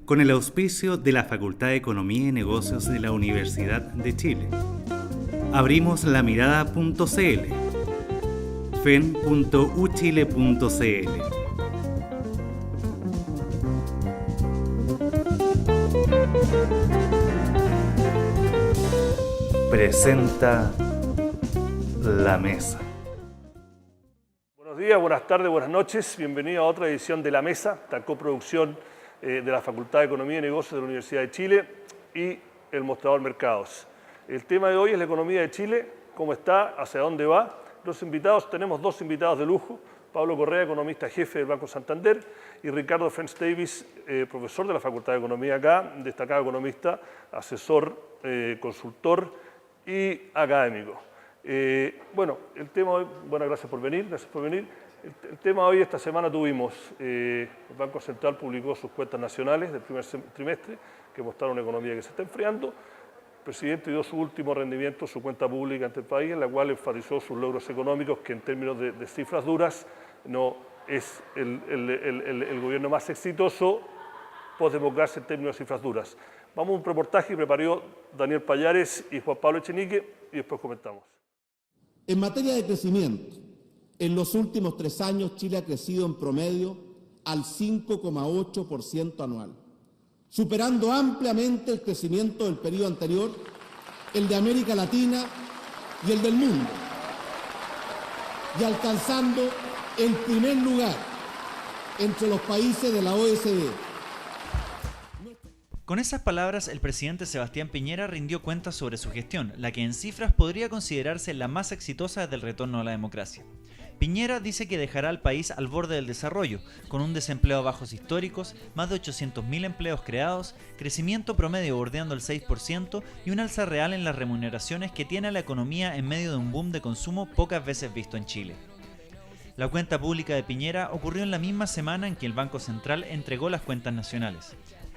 con el auspicio de la Facultad de Economía y Negocios de la Universidad de Chile. Abrimos la mirada.cl, fen.uchile.cl. Presenta La Mesa. Buenos días, buenas tardes, buenas noches. Bienvenido a otra edición de La Mesa, esta coproducción de la Facultad de Economía y Negocios de la Universidad de Chile y el Mostrador Mercados. El tema de hoy es la economía de Chile, cómo está, hacia dónde va. Tenemos dos invitados de lujo, Pablo Correa, economista jefe del Banco Santander, y Ricardo French Davis, profesor de la Facultad de Economía acá, destacado economista, asesor, consultor y académico. Bueno, el tema hoy, bueno, gracias por venir. El tema hoy, esta semana tuvimos, el Banco Central publicó sus cuentas nacionales del primer trimestre, que mostraron una economía que se está enfriando. El presidente dio su último rendimiento, su cuenta pública ante el país, en la cual enfatizó sus logros económicos, que en términos de cifras duras no es el gobierno más exitoso postdemocracia en términos de cifras duras. Vamos a un reportaje que preparó Daniel Pallares y Juan Pablo Echenique y después comentamos. En materia de crecimiento, en los últimos 3 años Chile ha crecido en promedio al 5,8% anual, superando ampliamente el crecimiento del periodo anterior, el de América Latina y el del mundo, y alcanzando el primer lugar entre los países de la OECD. Con esas palabras, el presidente Sebastián Piñera rindió cuentas sobre su gestión, la que en cifras podría considerarse la más exitosa desde el retorno a la democracia. Piñera dice que dejará al país al borde del desarrollo, con un desempleo a bajos históricos, más de 800.000 empleos creados, crecimiento promedio bordeando el 6% y un alza real en las remuneraciones que tiene la economía en medio de un boom de consumo pocas veces visto en Chile. La cuenta pública de Piñera ocurrió en la misma semana en que el Banco Central entregó las cuentas nacionales.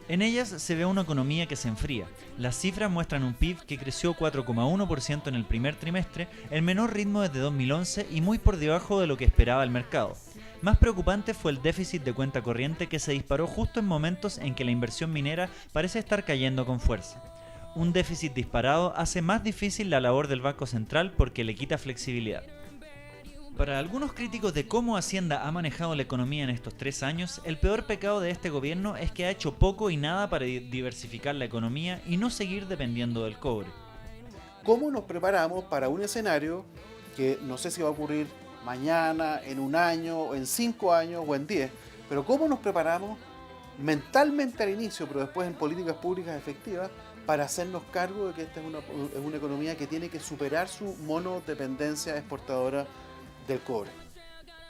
En ellas se ve una economía que se enfría. Las cifras muestran un PIB que creció 4,1% en el primer trimestre, el menor ritmo desde 2011 y muy por debajo de lo que esperaba el mercado. Más preocupante fue el déficit de cuenta corriente que se disparó justo en momentos en que la inversión minera parece estar cayendo con fuerza. Un déficit disparado hace más difícil la labor del Banco Central porque le quita flexibilidad. Para algunos críticos de cómo Hacienda ha manejado la economía en estos 3 años, el peor pecado de este gobierno es que ha hecho poco y nada para diversificar la economía y no seguir dependiendo del cobre. ¿Cómo nos preparamos para un escenario que no sé si va a ocurrir mañana, en 1 año, o en 5 años o en 10? Pero ¿cómo nos preparamos mentalmente al inicio, pero después en políticas públicas efectivas, para hacernos cargo de que esta es una economía que tiene que superar su monodependencia exportadora del cobre?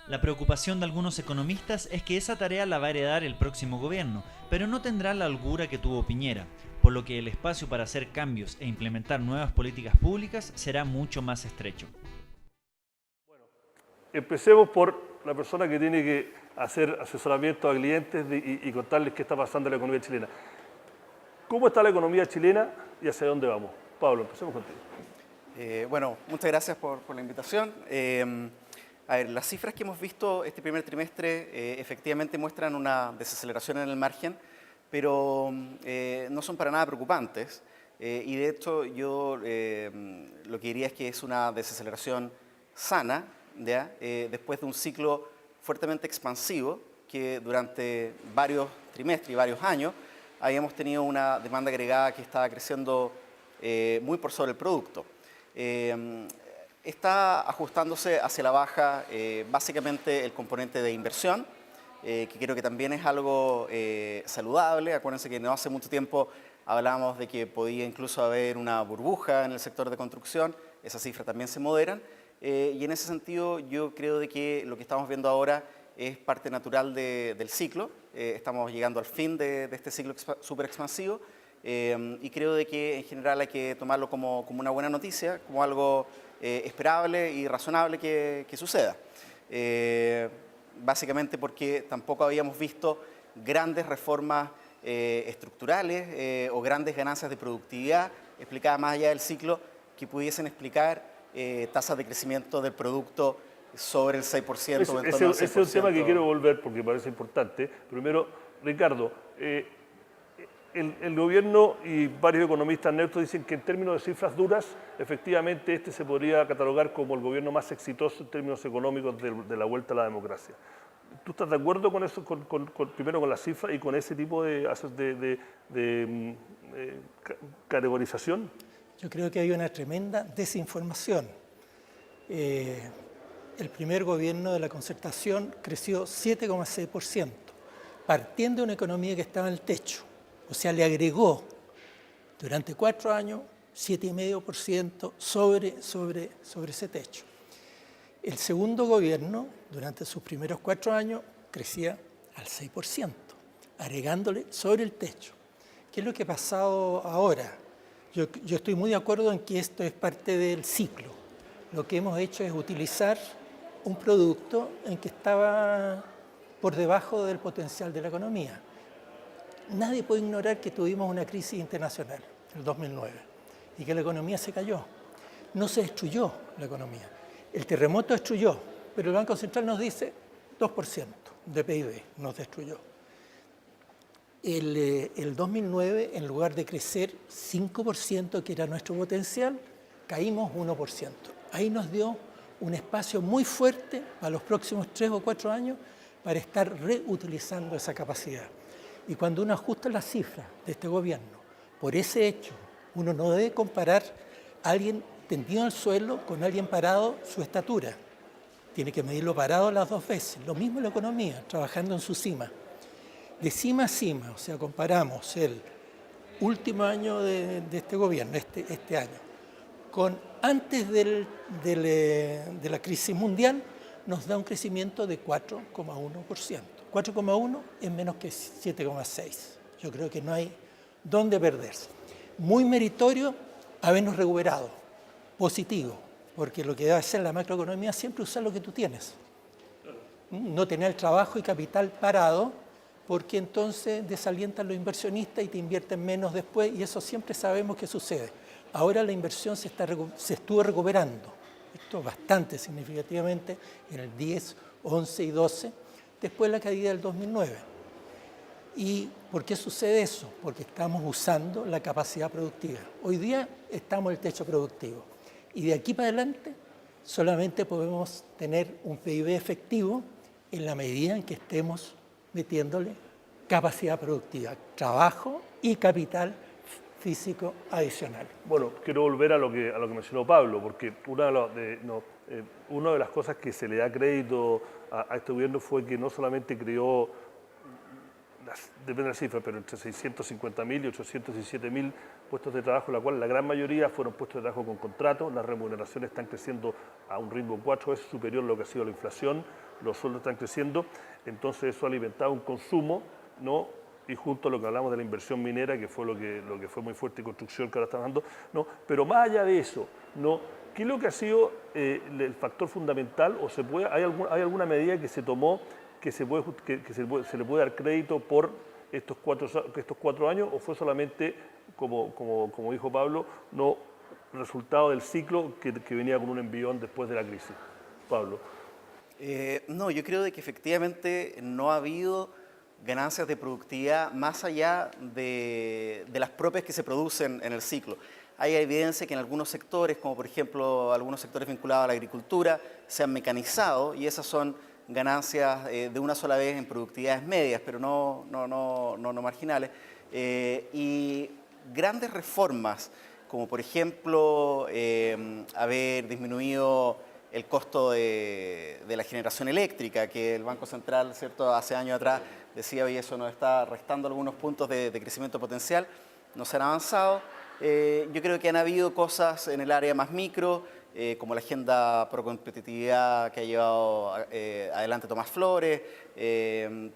La preocupación de algunos economistas es que esa tarea la va a heredar el próximo gobierno, pero no tendrá la holgura que tuvo Piñera, por lo que el espacio para hacer cambios e implementar nuevas políticas públicas será mucho más estrecho. Bueno, empecemos por la persona que tiene que hacer asesoramiento a clientes y contarles qué está pasando en la economía chilena. ¿Cómo está la economía chilena y hacia dónde vamos? Pablo, empecemos contigo. Bueno, muchas gracias por la invitación. A ver, las cifras que hemos visto este primer trimestre efectivamente muestran una desaceleración en el margen, pero no son para nada preocupantes. Y de hecho yo lo que diría es que es una desaceleración sana, ¿ya? Después de un ciclo fuertemente expansivo que durante varios trimestres y varios años habíamos tenido una demanda agregada que estaba creciendo muy por sobre el producto. Está ajustándose hacia la baja básicamente el componente de inversión, que creo que también es algo saludable. Acuérdense que no hace mucho tiempo hablábamos de que podía incluso haber una burbuja en el sector de construcción, esas cifras también se moderan, y en ese sentido yo creo de que lo que estamos viendo ahora es parte natural del ciclo. Estamos llegando al fin de este ciclo súper expansivo, y creo de que en general hay que tomarlo como una buena noticia, como algo esperable y razonable que suceda. Básicamente porque tampoco habíamos visto grandes reformas estructurales o grandes ganancias de productividad explicadas más allá del ciclo que pudiesen explicar tasas de crecimiento del producto sobre el 6%. Ese es un tema que quiero volver porque me parece importante. Primero, Ricardo, el gobierno y varios economistas neutros dicen que en términos de cifras duras, efectivamente este se podría catalogar como el gobierno más exitoso en términos económicos de la vuelta a la democracia. ¿Tú estás de acuerdo con eso, primero con las cifras y con ese tipo de categorización? Yo creo que hay una tremenda desinformación. El primer gobierno de la Concertación creció 7,6%, partiendo de una economía que estaba en el techo. O sea, le agregó durante 4 años 7,5% sobre ese techo. El segundo gobierno, durante sus primeros 4 años, crecía al 6%, agregándole sobre el techo. ¿Qué es lo que ha pasado ahora? Yo estoy muy de acuerdo en que esto es parte del ciclo. Lo que hemos hecho es utilizar un producto en que estaba por debajo del potencial de la economía. Nadie puede ignorar que tuvimos una crisis internacional en el 2009 y que la economía se cayó. No se destruyó la economía. El terremoto destruyó, pero el Banco Central nos dice 2% de PIB nos destruyó. El 2009, en lugar de crecer 5%, que era nuestro potencial, caímos 1%. Ahí nos dio un espacio muy fuerte para los próximos 3 o 4 años para estar reutilizando esa capacidad. Y cuando uno ajusta las cifras de este gobierno por ese hecho, uno no debe comparar a alguien tendido al suelo con alguien parado su estatura. Tiene que medirlo parado las 2 veces. Lo mismo en la economía, trabajando en su cima. De cima a cima, o sea, comparamos el último año de este gobierno, este año, con antes de la crisis mundial, nos da un crecimiento de 4,1%. 4,1 es menos que 7,6. Yo creo que no hay dónde perderse. Muy meritorio habernos recuperado, positivo, porque lo que debe hacer la macroeconomía es siempre usar lo que tú tienes. No tener trabajo y capital parado, porque entonces desalientan los inversionistas y te invierten menos después, y eso siempre sabemos que sucede. Ahora la inversión se estuvo recuperando, esto bastante significativamente, en el 10, 11 y 12, después de la caída del 2009. ¿Y por qué sucede eso? Porque estamos usando la capacidad productiva. Hoy día estamos en el techo productivo, y de aquí para adelante solamente podemos tener un PIB efectivo en la medida en que estemos metiéndole capacidad productiva, trabajo y capital físico adicional. Bueno, quiero volver a lo que mencionó Pablo, porque una de las cosas que se le da crédito a este gobierno fue que no solamente creó, depende de la cifra, pero entre 650.000 y 817.000 puestos de trabajo, la cual la gran mayoría fueron puestos de trabajo con contrato. Las remuneraciones están creciendo a un ritmo 4 veces superior a lo que ha sido la inflación, los sueldos están creciendo, entonces eso ha alimentado un consumo, ¿no? Y junto a lo que hablamos de la inversión minera, que fue lo que fue muy fuerte, y construcción que ahora está dando, ¿no? Pero más allá de eso, ¿no? ¿Qué es lo que ha sido el factor fundamental? ¿O hay alguna medida que se tomó que se le puede dar crédito por estos 4 años, o fue solamente, como dijo Pablo, no resultado del ciclo que venía con un envión después de la crisis? Pablo. No, yo creo de que efectivamente no ha habido ganancias de productividad más allá de las propias que se producen en el ciclo. Hay evidencia que en algunos sectores, como por ejemplo algunos sectores vinculados a la agricultura, se han mecanizado, y esas son ganancias de una sola vez en productividades medias, pero no marginales. Y grandes reformas, como por ejemplo haber disminuido el costo de la generación eléctrica, que el Banco Central, ¿cierto?, hace años atrás decía, oye, eso nos está restando algunos puntos de crecimiento potencial, no se han avanzado. Yo creo que han habido cosas en el área más micro, como la agenda pro competitividad que ha llevado adelante Tomás Flores,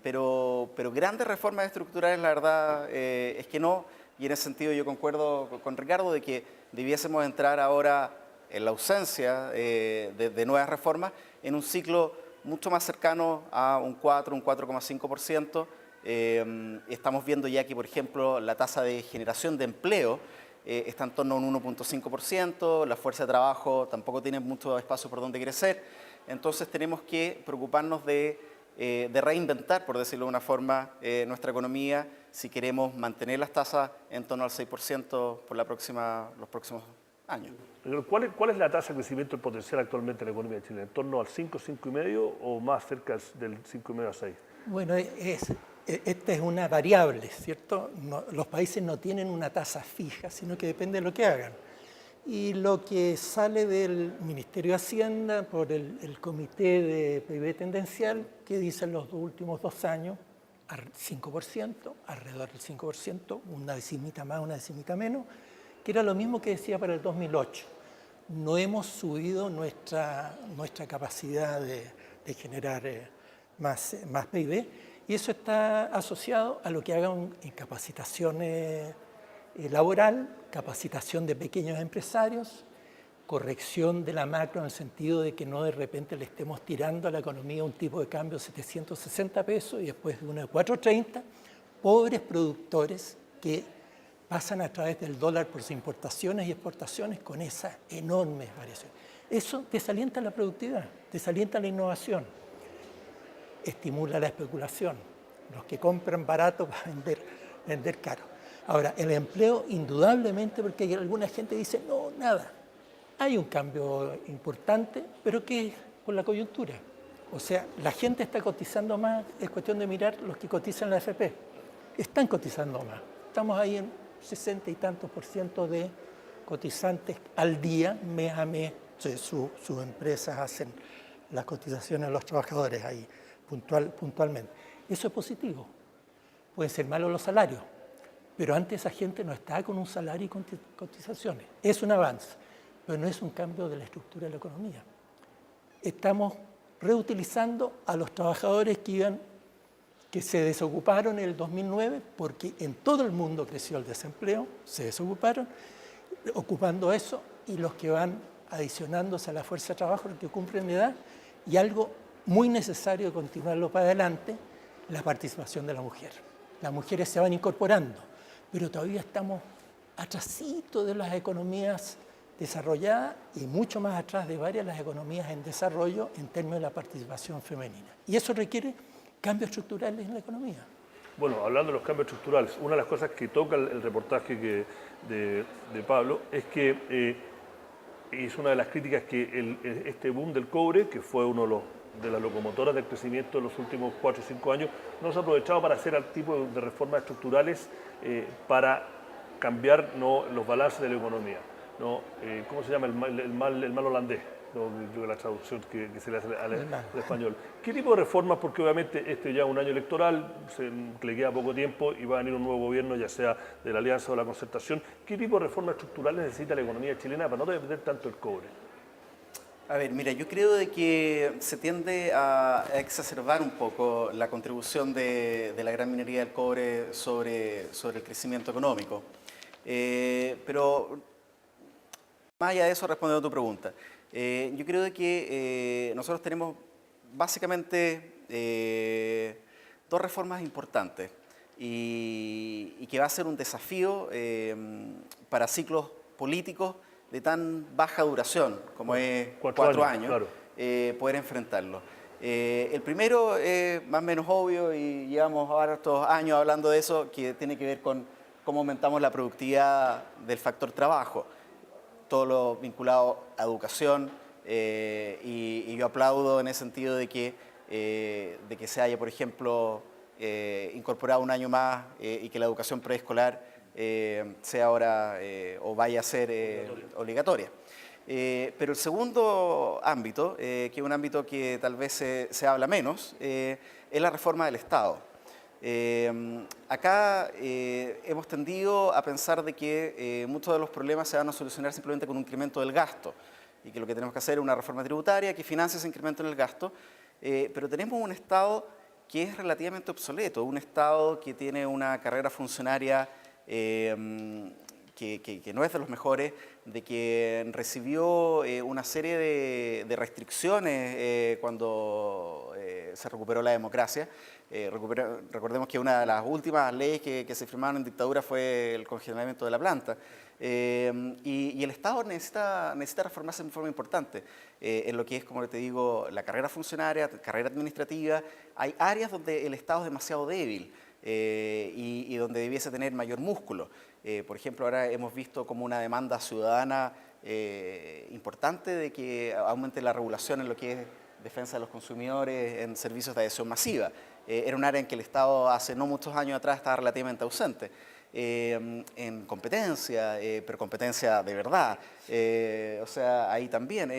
pero grandes reformas estructurales, la verdad, es que no, y en ese sentido yo concuerdo con Ricardo de que debiésemos entrar ahora, en la ausencia de nuevas reformas, en un ciclo mucho más cercano a un 4,5%. Estamos viendo ya que, por ejemplo, la tasa de generación de empleo está en torno a un 1,5%, la fuerza de trabajo tampoco tiene mucho espacio por donde crecer, entonces tenemos que preocuparnos de de reinventar, por decirlo de una forma, nuestra economía si queremos mantener las tasas en torno al 6% por los próximos años. ¿Cuál es la tasa de crecimiento del potencial actualmente en la economía chilena? ¿En torno al 5, 5,5 o más cerca del 5,5 a 6? Bueno, esta es una variable, ¿cierto? Los países no tienen una tasa fija, sino que depende de lo que hagan. Y lo que sale del Ministerio de Hacienda por el Comité de PIB Tendencial, que dice en los últimos 2 años, 5%, alrededor del 5%, una decimita más, una decimita menos, que era lo mismo que decía para el 2008. No hemos subido nuestra capacidad de generar más PIB, y eso está asociado a lo que hagan en capacitación laboral, capacitación de pequeños empresarios, corrección de la macro en el sentido de que no de repente le estemos tirando a la economía un tipo de cambio de 760 pesos y después de uno de 430, pobres productores que pasan a través del dólar por sus importaciones y exportaciones con esas enormes variaciones. Eso desalienta la productividad, desalienta la innovación, estimula la especulación. Los que compran barato van a vender caro. Ahora, el empleo indudablemente, porque hay alguna gente que dice, no, nada. Hay un cambio importante, pero que es por la coyuntura. O sea, la gente está cotizando más, es cuestión de mirar los que cotizan en la AFP. Están cotizando más. Estamos ahí en 60 y tantos % de cotizantes al día, mes a mes. Sus empresas hacen las cotizaciones a los trabajadores ahí puntualmente. Eso es positivo. Pueden ser malos los salarios, pero antes esa gente no está con un salario y con cotizaciones. Es un avance, pero no es un cambio de la estructura de la economía. Estamos reutilizando a los trabajadores que se desocuparon en el 2009, porque en todo el mundo creció el desempleo, se desocuparon, ocupando eso, y los que van adicionándose a la fuerza de trabajo, los que cumplen de edad, y algo muy necesario de continuarlo para adelante, la participación de la mujer. Las mujeres se van incorporando, pero todavía estamos atrasito de las economías desarrolladas y mucho más atrás de varias de las economías en desarrollo en términos de la participación femenina. Y eso requiere cambios estructurales en la economía. Bueno, hablando de los cambios estructurales, una de las cosas que toca el reportaje de Pablo es que es una de las críticas que este boom del cobre, que fue uno de las locomotoras del crecimiento de los últimos 4 o 5 años, no se ha aprovechado para hacer al tipo de reformas estructurales para cambiar los balances de la economía. ¿Cómo se llama? El mal holandés, creo que la traducción que se le hace al español. ¿Qué tipo de reformas? Porque obviamente este ya es un año electoral, le queda poco tiempo y va a venir un nuevo gobierno, ya sea de la Alianza o la Concertación. ¿Qué tipo de reformas estructurales necesita la economía chilena para no depender tanto del cobre? A ver, mira, yo creo de que se tiende a exacerbar un poco la contribución de la gran minería del cobre sobre el crecimiento económico. Pero más allá de eso, respondiendo a tu pregunta, yo creo de que nosotros tenemos básicamente 2 reformas importantes y que va a ser un desafío para ciclos políticos de tan baja duración como es 4 años, claro. Poder enfrentarlo. El primero es más o menos obvio y llevamos ahora estos años hablando de eso, que tiene que ver con cómo aumentamos la productividad del factor trabajo, todo lo vinculado a educación, y yo aplaudo en ese sentido de que se haya, por ejemplo, incorporado un año más y que la educación preescolar sea ahora o vaya a ser obligatoria. Pero el segundo ámbito, que es un ámbito que tal vez se habla menos, es la reforma del Estado. Acá hemos tendido a pensar de que muchos de los problemas se van a solucionar simplemente con un incremento del gasto y que lo que tenemos que hacer es una reforma tributaria que financie ese incremento en el gasto, pero tenemos un Estado que es relativamente obsoleto, un Estado que tiene una carrera funcionaria que no es de los mejores, de que recibió una serie de restricciones cuando se recuperó la democracia, Recordemos que una de las últimas leyes que se firmaron en dictadura fue el congelamiento de la planta. Y el Estado necesita reformarse de forma importante en lo que es, como te digo, la carrera funcionaria, carrera administrativa. Hay áreas donde el Estado es demasiado débil y donde debiese tener mayor músculo. Por ejemplo, ahora hemos visto como una demanda ciudadana importante de que aumente la regulación en lo que es defensa de los consumidores en servicios de adhesión masiva. Era un área en que el Estado hace no muchos años atrás estaba relativamente ausente. En competencia, pero competencia de verdad. O sea, ahí también.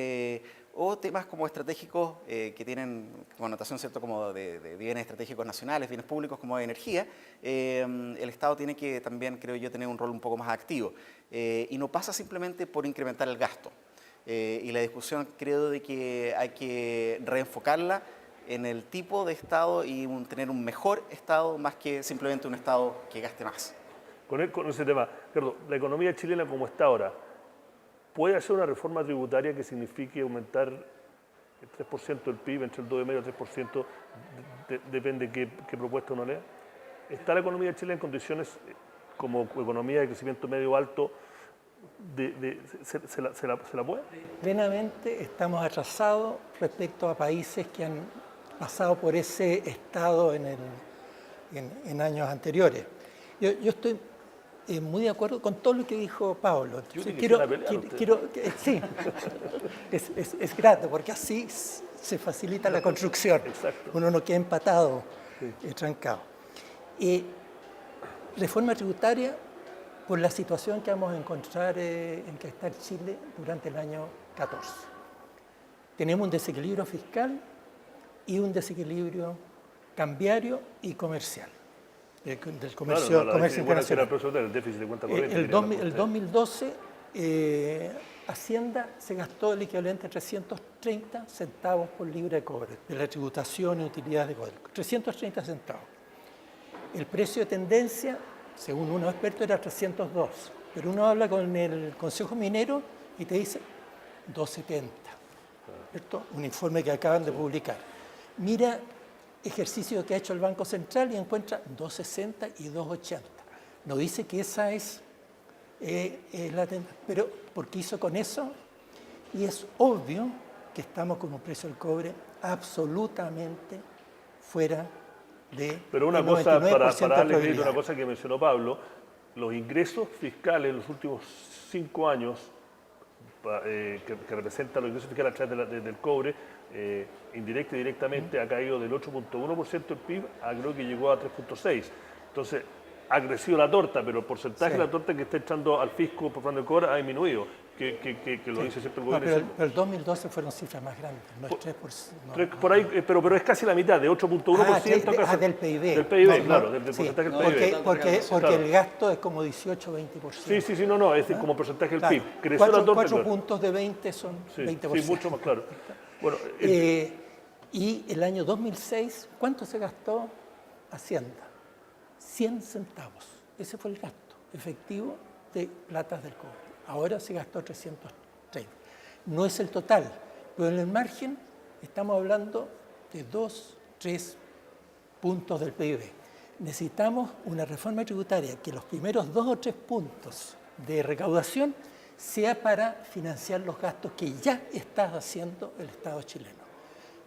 O temas como estratégicos que tienen connotación, ¿cierto?, como de bienes estratégicos nacionales, bienes públicos como de energía. El Estado tiene que también, creo yo, tener un rol un poco más activo. Y no pasa simplemente por incrementar el gasto. Y la discusión creo de que hay que reenfocarla en el tipo de Estado y tener un mejor Estado más que simplemente un Estado que gaste más. Con ese tema, Ricardo, la economía chilena como está ahora, ¿puede hacer una reforma tributaria que signifique aumentar el 3% del PIB, entre el 2,5% y el 3%, depende qué propuesta uno lea? ¿Está la economía chilena en condiciones, como economía de crecimiento medio alto, se la puede? Plenamente estamos atrasados respecto a países que han pasado por ese estado en años anteriores. Yo estoy muy de acuerdo con todo lo que dijo Pablo. Sí, es grato, porque así se facilita la construcción. Exacto. Uno no queda empatado, trancado. Reforma tributaria por la situación que vamos a encontrar en que está Chile durante el año 14. Tenemos un desequilibrio fiscal y un desequilibrio cambiario y comercial. Del comercio internacional. El déficit de cuenta corriente. El 2012, Hacienda se gastó el equivalente a 330 centavos por libra de cobre, de la tributación y utilidades de cobre. 330 centavos. El precio de tendencia, según unos expertos, era 302. Pero uno habla con el Consejo Minero y te dice 270. ¿Cierto? Un informe que acaban de publicar. Mira ejercicio que ha hecho el Banco Central y encuentra 260 y 280. No dice que esa es la tendencia, pero ¿por qué hizo con eso? Y es obvio que estamos con un precio del cobre absolutamente fuera de. Pero una cosa, para darle crédito a una cosa que mencionó Pablo, los ingresos fiscales en los últimos 5 años, que representan los ingresos fiscales a través del cobre, indirecta y directamente, ha caído del 8,1% del PIB a creo que llegó a 3,6%. Entonces, ha crecido la torta, pero el porcentaje de la torta que está echando al fisco por parte del cobre ha disminuido, que lo dice siempre el gobierno. Pero el 2012 fueron cifras más grandes, no es 3%. Por ahí, pero es casi la mitad, de 8,1%. Del PIB. Del PIB, claro, del porcentaje del PIB. Porque el gasto es como 18-20%. Sí, no, es decir, como porcentaje del PIB. Creció la torta. 4 puntos de 20 son 20%. Sí, mucho más claro. Bueno, y el año 2006, ¿cuánto se gastó Hacienda? 100 centavos. Ese fue el gasto efectivo de platas del cobre. Ahora se gastó 330. No es el total, pero en el margen estamos hablando de 2-3 puntos del PIB. Necesitamos una reforma tributaria que los primeros 2 o 3 puntos de recaudación sea para financiar los gastos que ya está haciendo el Estado chileno.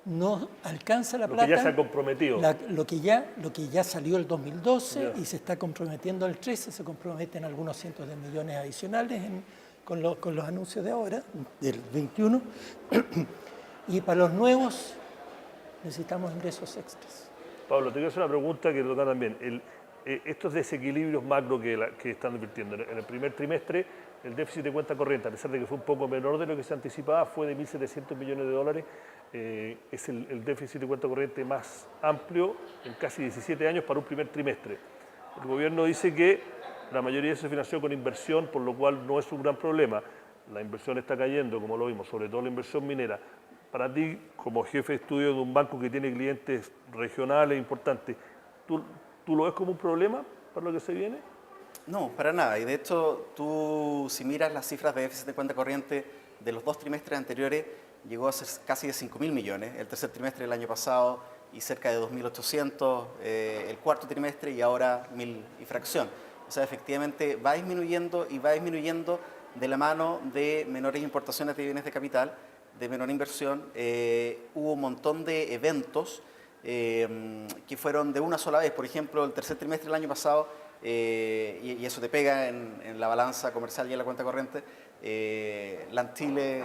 No alcanza la plata. Lo que ya se ha comprometido. Lo que ya salió el 2012 y se está comprometiendo el 13, se comprometen algunos cientos de millones adicionales con los anuncios de ahora, del 21. Y para los nuevos necesitamos ingresos extras. Pablo, te quiero hacer una pregunta que lo da también. Estos desequilibrios macro que están advirtiendo, en el primer trimestre el déficit de cuenta corriente, a pesar de que fue un poco menor de lo que se anticipaba, fue de 1.700 millones de dólares. Es el déficit de cuenta corriente más amplio en casi 17 años para un primer trimestre. El gobierno dice que la mayoría de eso se financió con inversión, por lo cual no es un gran problema. La inversión está cayendo, como lo vimos, sobre todo la inversión minera. Para ti, como jefe de estudio de un banco que tiene clientes regionales importantes, ¿tú lo ves como un problema para lo que se viene? No, para nada. Y de hecho, tú si miras las cifras de déficit de cuenta corriente de los 2 trimestres anteriores, llegó a ser casi de 5.000 millones. El tercer trimestre del año pasado y cerca de 2.800 el cuarto trimestre y ahora 1.000 y fracción. O sea, efectivamente va disminuyendo y va disminuyendo de la mano de menores importaciones de bienes de capital, de menor inversión. Hubo un montón de eventos que fueron de una sola vez. Por ejemplo, el tercer trimestre del año pasado, y eso te pega en la balanza comercial y en la cuenta corriente, Chile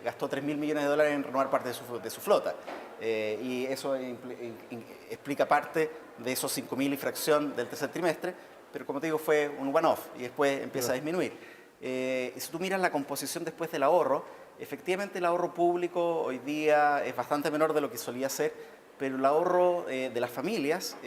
gastó $3.000 millones en renovar parte de su flota. Y eso explica parte de esos 5.000 y fracción del tercer trimestre, pero como te digo, fue un one-off y después empieza a disminuir. Si tú miras la composición después del ahorro, efectivamente el ahorro público hoy día es bastante menor de lo que solía ser, pero el ahorro de las familias,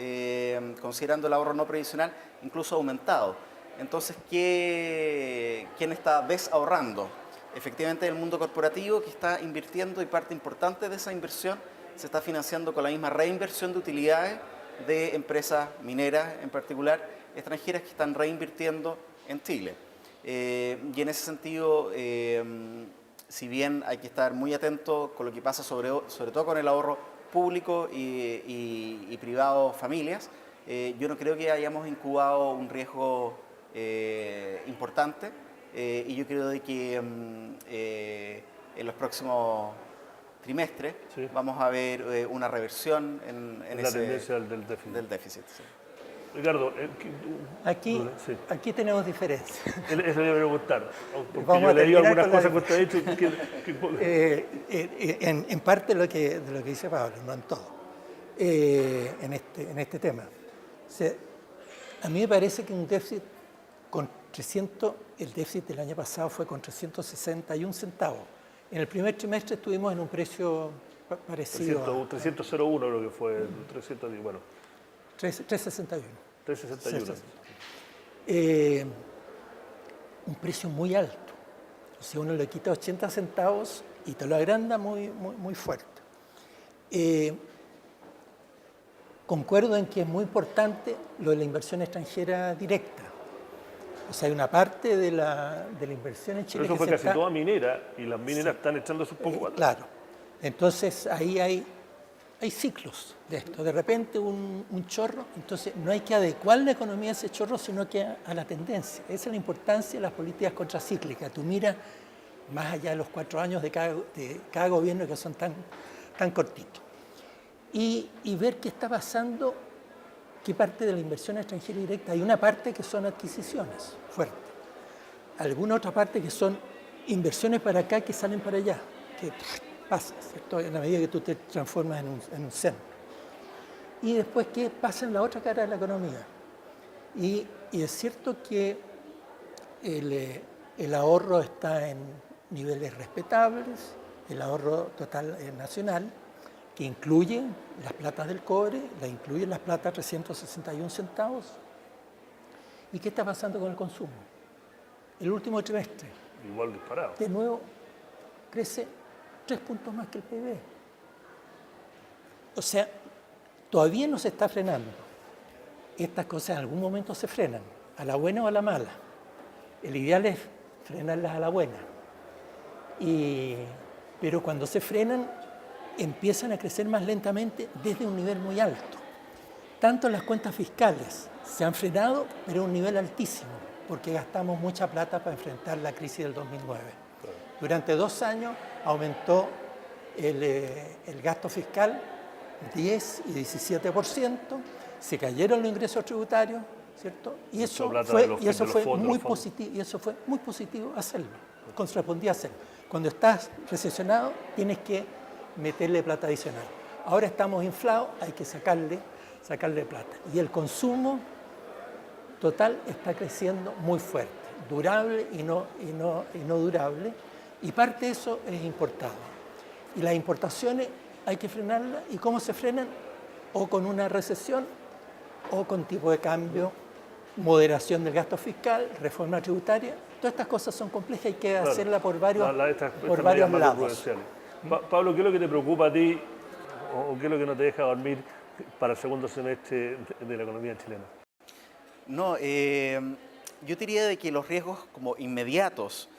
considerando el ahorro no previsional, incluso ha aumentado. Entonces, ¿quién está desahorrando? Efectivamente, el mundo corporativo que está invirtiendo, y parte importante de esa inversión se está financiando con la misma reinversión de utilidades de empresas mineras, en particular extranjeras, que están reinvirtiendo en Chile. Y en ese sentido, si bien hay que estar muy atento con lo que pasa sobre todo con el ahorro público y privado, familias, yo no creo que hayamos incubado un riesgo importante, y yo creo de que en los próximos trimestres vamos a ver una reversión en la tendencia del déficit. Sí. Ricardo, aquí tenemos diferencias. Eso le voy a preguntar, porque Vamos yo leí algunas terminar cosas que usted ha dicho. En parte de lo que dice Pablo, no en todo, en este tema. O sea, a mí me parece que un déficit con 300, el déficit del año pasado fue con 361 centavos. En el primer trimestre estuvimos en un precio parecido 301 creo que fue, 310, bueno. 361. 361. Un precio muy alto. O sea, uno le quita 80 centavos y te lo agranda muy fuerte. Concuerdo en que es muy importante lo de la inversión extranjera directa. O sea, hay una parte de la inversión en Chile. Pero eso fue casi toda minera, y las mineras están echando sus pocos. Claro. Entonces, ahí hay ciclos de esto. De repente un chorro, entonces no hay que adecuar la economía a ese chorro, sino que a la tendencia. Esa es la importancia de las políticas contracíclicas. Tú miras más allá de los 4 años de cada gobierno, que son tan cortitos. Y ver qué está pasando, qué parte de la inversión extranjera directa. Hay una parte que son adquisiciones fuertes, alguna otra parte que son inversiones para acá que salen para allá, que pasa, ¿cierto? En la medida que tú te transformas en un centro. Y después, ¿qué pasa en la otra cara de la economía? Y es cierto que el ahorro está en niveles respetables, el ahorro total nacional, que incluye las platas del cobre, incluye las platas 361 centavos. ¿Y qué está pasando con el consumo? El último trimestre, Igual disparado. de nuevo, crece 3 puntos más que el PIB. O sea, todavía no se está frenando. Estas cosas en algún momento se frenan, a la buena o a la mala. El ideal es frenarlas a la buena. Pero cuando se frenan, empiezan a crecer más lentamente desde un nivel muy alto. Tanto las cuentas fiscales se han frenado, pero a un nivel altísimo, porque gastamos mucha plata para enfrentar la crisis del 2009. Durante 2 años aumentó el gasto fiscal 10 y 17%, se cayeron los ingresos tributarios, ¿cierto? Y eso fue muy positivo hacerlo, correspondía hacerlo. Cuando estás recesionado, tienes que meterle plata adicional. Ahora estamos inflados, hay que sacarle plata. Y el consumo total está creciendo muy fuerte, durable y no durable, y parte de eso es importado. Y las importaciones hay que frenarlas. ¿Y cómo se frenan? O con una recesión, o con tipo de cambio, moderación del gasto fiscal, reforma tributaria. Todas estas cosas son complejas, hay que hacerlas por varios lados. Pablo, ¿qué es lo que te preocupa a ti, o qué es lo que no te deja dormir para el segundo semestre de la economía chilena? No, yo diría de que los riesgos como inmediatos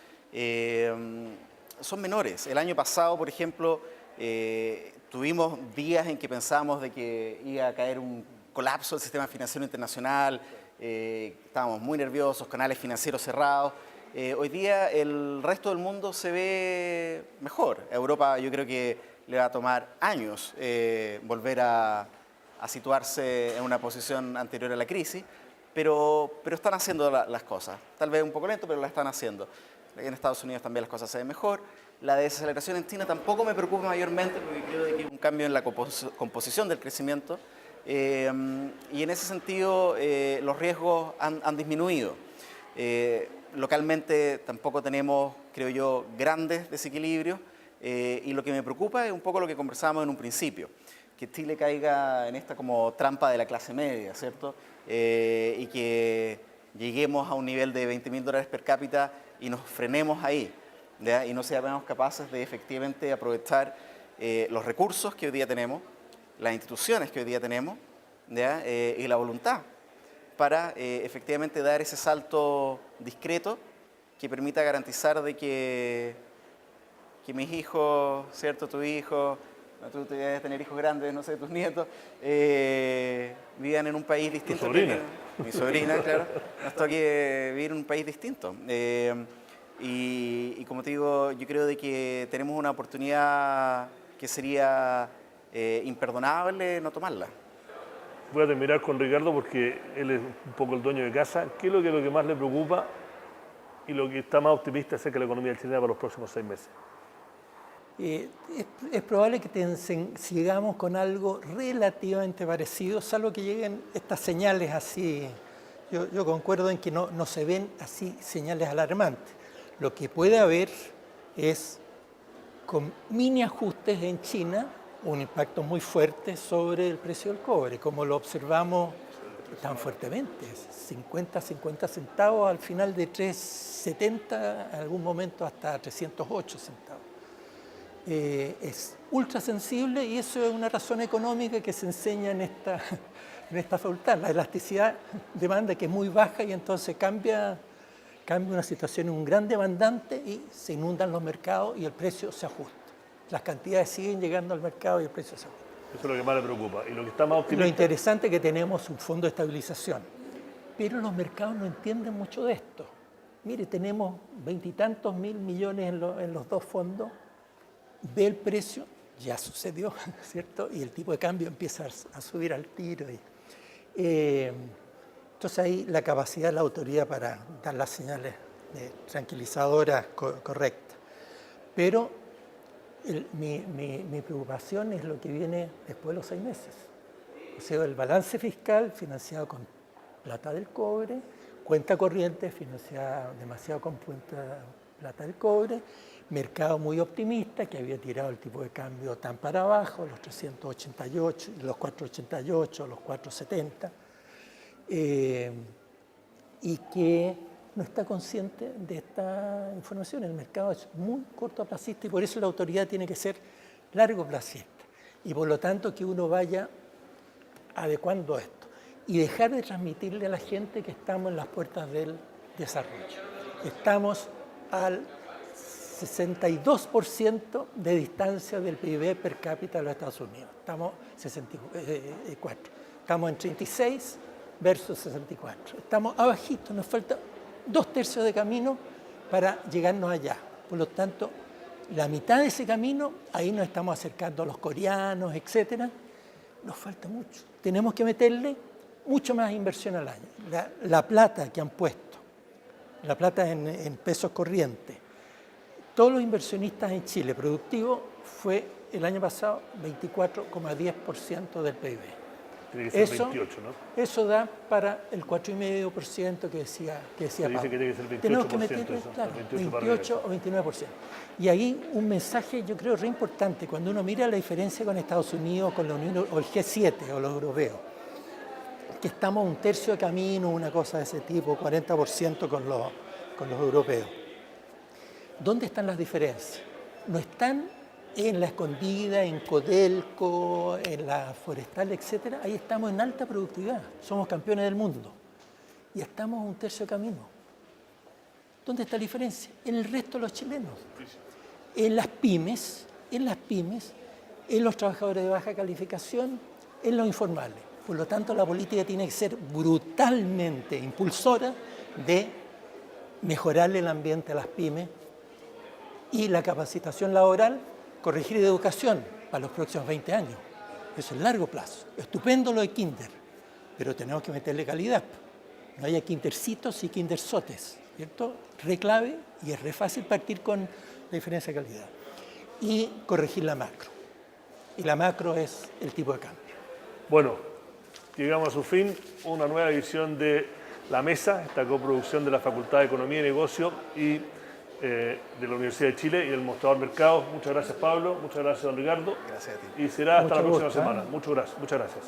son menores. El año pasado, por ejemplo, tuvimos días en que pensábamos de que iba a caer un colapso del sistema financiero internacional, estábamos muy nerviosos, canales financieros cerrados. Hoy día el resto del mundo se ve mejor. A Europa yo creo que le va a tomar años volver a situarse en una posición anterior a la crisis, pero están haciendo las cosas. Tal vez un poco lento, pero la están haciendo. En Estados Unidos también las cosas se ven mejor. La desaceleración en China tampoco me preocupa mayormente porque creo que hay un cambio en la composición del crecimiento y en ese sentido los riesgos han disminuido. Localmente tampoco tenemos, creo yo, grandes desequilibrios y lo que me preocupa es un poco lo que conversábamos en un principio, que Chile caiga en esta como trampa de la clase media, ¿cierto? Y que lleguemos a un nivel de $20.000 per cápita y nos frenemos ahí, ¿ya? Y no seamos capaces de efectivamente aprovechar los recursos que hoy día tenemos, las instituciones que hoy día tenemos, ¿ya? Y la voluntad para efectivamente dar ese salto discreto que permita garantizar de que mis hijos, ¿cierto? Tu hijo, tú debes tener hijos grandes, no sé, tus nietos, vivan en un país distinto. Tu sobrina. Mi sobrina, claro. Nos toque vivir en un país distinto. Y como te digo, yo creo de que tenemos una oportunidad que sería imperdonable no tomarla. Voy a terminar con Ricardo porque él es un poco el dueño de casa. ¿Qué es lo que más le preocupa y lo que está más optimista acerca de la economía chilena para los próximos 6 meses? Es probable que sigamos con algo relativamente parecido, salvo que lleguen estas señales así. Yo concuerdo en que no se ven así señales alarmantes. Lo que puede haber es, con mini ajustes en China, un impacto muy fuerte sobre el precio del cobre, como lo observamos tan fuertemente, 50 centavos al final de 3.70, en algún momento hasta 308 centavos. Es ultra sensible y eso es una razón económica que se enseña en esta facultad, la elasticidad demanda que es muy baja y entonces cambia una situación en un gran demandante y se inundan los mercados y el precio se ajusta. Las cantidades siguen llegando al mercado y el precio se ajusta. Eso es lo que más le preocupa. Y lo que está más optimista... Lo interesante es que tenemos un fondo de estabilización, pero los mercados no entienden mucho de esto. Mire, tenemos 20 y tantos mil millones en los dos fondos, ve el precio, ya sucedió, ¿cierto? Y el tipo de cambio empieza a subir al tiro. Entonces ahí la capacidad de la autoridad para dar las señales tranquilizadoras correctas. Pero mi preocupación es lo que viene después de los 6 meses. O sea, el balance fiscal financiado con plata del cobre, cuenta corriente financiada demasiado con plata del cobre, mercado muy optimista que había tirado el tipo de cambio tan para abajo, los 388, los 488, los 470, y que no está consciente de esta información. El mercado es muy cortoplacista y por eso la autoridad tiene que ser largoplacista. Y por lo tanto que uno vaya adecuando esto y dejar de transmitirle a la gente que estamos en las puertas del desarrollo. Estamos al 62% de distancia del PIB per cápita de los Estados Unidos. Estamos 64. Estamos en 36 versus 64. Estamos abajito, nos falta 2/3 de camino para llegarnos allá. Por lo tanto, la mitad de ese camino, ahí nos estamos acercando a los coreanos, etcétera. Nos falta mucho. Tenemos que meterle mucho más inversión al año. La plata que han puesto, la plata en pesos corrientes, todos los inversionistas en Chile productivo fue el año pasado 24,10% del PIB. Tiene que ser 28, ¿no? Eso da para el 4,5% que decía Se dice que tiene que ser 28%. Tenemos que meterle, eso, claro, 28 o 29%. Y ahí un mensaje, yo creo, re importante, cuando uno mira la diferencia con Estados Unidos, con la Unión o el G7 o los europeos, que estamos un tercio de camino, una cosa de ese tipo, 40% con los europeos. ¿Dónde están las diferencias? No están en la escondida, en Codelco, en la forestal, etcétera. Ahí estamos en alta productividad, somos campeones del mundo y estamos un tercio de camino. ¿Dónde está la diferencia? En el resto de los chilenos. En las pymes en los trabajadores de baja calificación, en los informales. Por lo tanto, la política tiene que ser brutalmente impulsora de mejorarle el ambiente a las pymes y la capacitación laboral, corregir de educación para los próximos 20 años. Eso es largo plazo. Estupendo lo de kinder, pero tenemos que meterle calidad. No haya kindercitos y kindersotes, ¿cierto? Re clave y es re fácil partir con la diferencia de calidad. Y corregir la macro. Y la macro es el tipo de cambio. Bueno, llegamos a su fin, una nueva edición de La Mesa, esta coproducción de la Facultad de Economía y Negocio y de la Universidad de Chile y el Mostrador Mercados. Muchas gracias, Pablo. Muchas gracias, don Ricardo. Gracias a ti. Y será hasta Mucho la próxima gusto, semana. Muchas gracias.